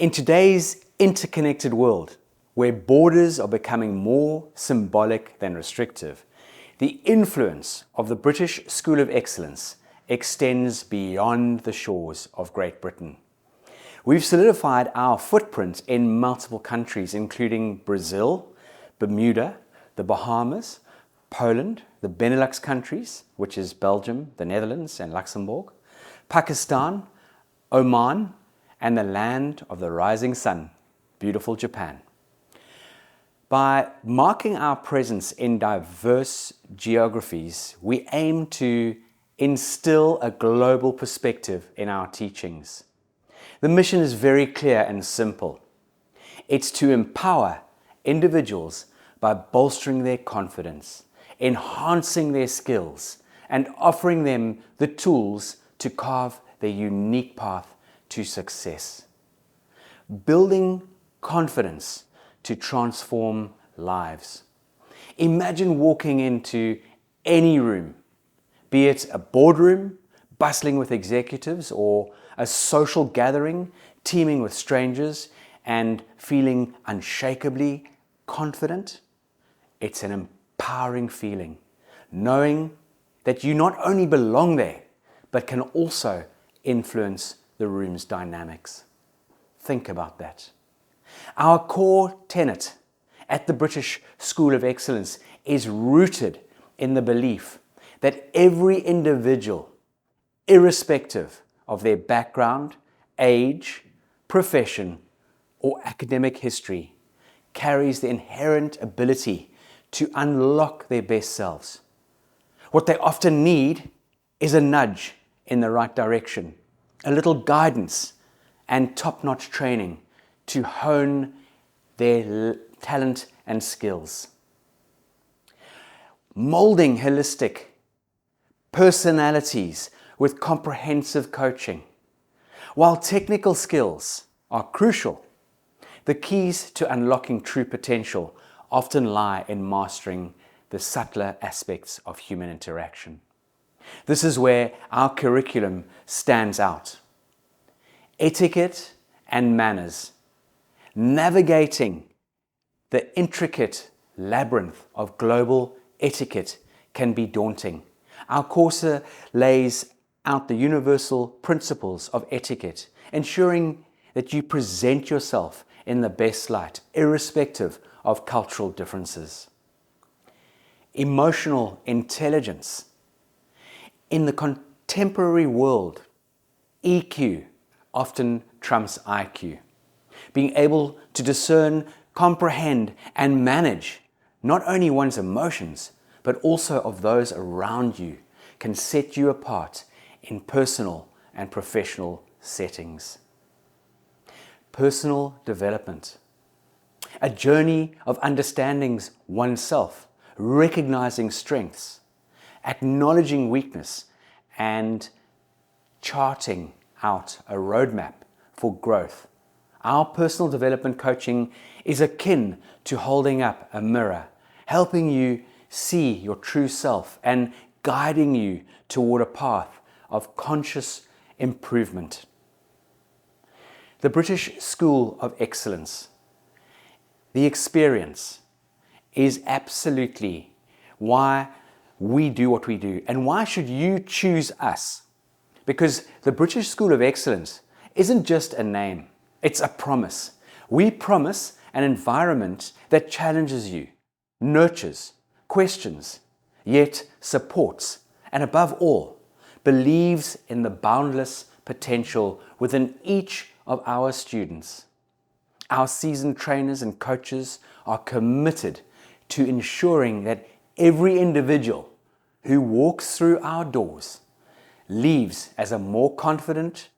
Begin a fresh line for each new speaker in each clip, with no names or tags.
In today's interconnected world, where borders are becoming more symbolic than restrictive, the influence of the British School of Excellence extends beyond the shores of Great Britain. We've solidified our footprint in multiple countries, including Brazil, Bermuda, the Bahamas, Poland, the Benelux countries, which is Belgium, the Netherlands, and Luxembourg, Pakistan, Oman, and the land of the rising sun, beautiful Japan. By marking our presence in diverse geographies, we aim to instill a global perspective in our teachings. The mission is very clear and simple. It's to empower individuals by bolstering their confidence, enhancing their skills, and offering them the tools to carve their unique path to success. Building confidence to transform lives. Imagine walking into any room, be it a boardroom bustling with executives or a social gathering teeming with strangers, and feeling unshakably confident. It's an empowering feeling, knowing that you not only belong there, but can also influence the room's dynamics. Think about that. Our core tenet at the British School of Excellence is rooted in the belief that every individual, irrespective of their background, age, profession, or academic history, carries the inherent ability to unlock their best selves. What they often need is a nudge in the right direction, a little guidance and top-notch training to hone their talent and skills. Molding holistic personalities with comprehensive coaching. While technical skills are crucial, the keys to unlocking true potential often lie in mastering the subtler aspects of human interaction. This is where our curriculum stands out. Etiquette and manners, navigating the intricate labyrinth of global etiquette can be daunting. Our course lays out the universal principles of etiquette, ensuring that you present yourself in the best light, irrespective of cultural differences. Emotional intelligence. In the contemporary world, EQ often trumps IQ. Being able to discern, comprehend, and manage not only one's emotions, but also of those around you can set you apart in personal and professional settings. Personal development. A journey of understanding oneself, recognizing strengths, acknowledging weakness, and charting out a roadmap for growth. Our personal development coaching is akin to holding up a mirror, helping you see your true self and guiding you toward a path of conscious improvement. The British School of Excellence, the experience, is absolutely why we do what we do. And why should you choose us? Because the British School of Excellence isn't just a name, it's a promise. We promise an environment that challenges you, nurtures, questions, yet supports, and above all, believes in the boundless potential within each of our students. Our seasoned trainers and coaches are committed to ensuring that every individual who walks through our doors leaves as a more confident,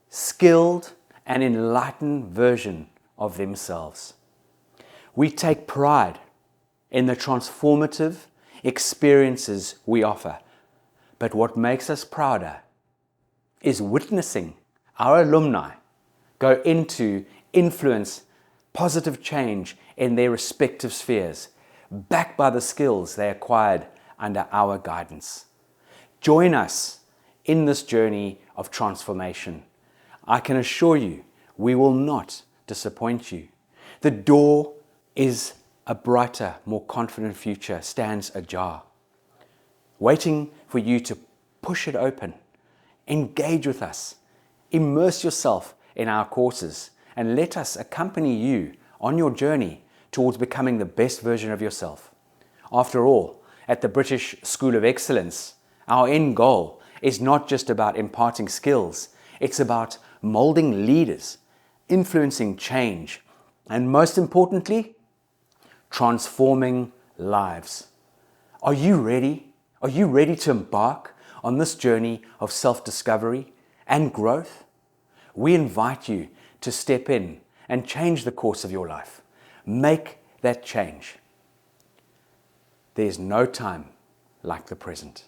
skilled, and enlightened version of themselves. We take pride in the transformative experiences we offer, but what makes us prouder is witnessing our alumni go into influence positive change in their respective spheres, backed by the skills they acquired under our guidance. Join us in this journey of transformation. I can assure you, We will not disappoint you. The door is a brighter, more confident future stands ajar, waiting for you to push it open. Engage with us. Immerse yourself in our courses and let us accompany you on your journey towards becoming the best version of yourself. After all, at the British School of Excellence, our end goal is not just about imparting skills, it's about molding leaders, influencing change, and most importantly, transforming lives. Are you ready? Are you ready to embark on this journey of self-discovery and growth? We invite you to step in and change the course of your life. Make that change. There's no time like the present.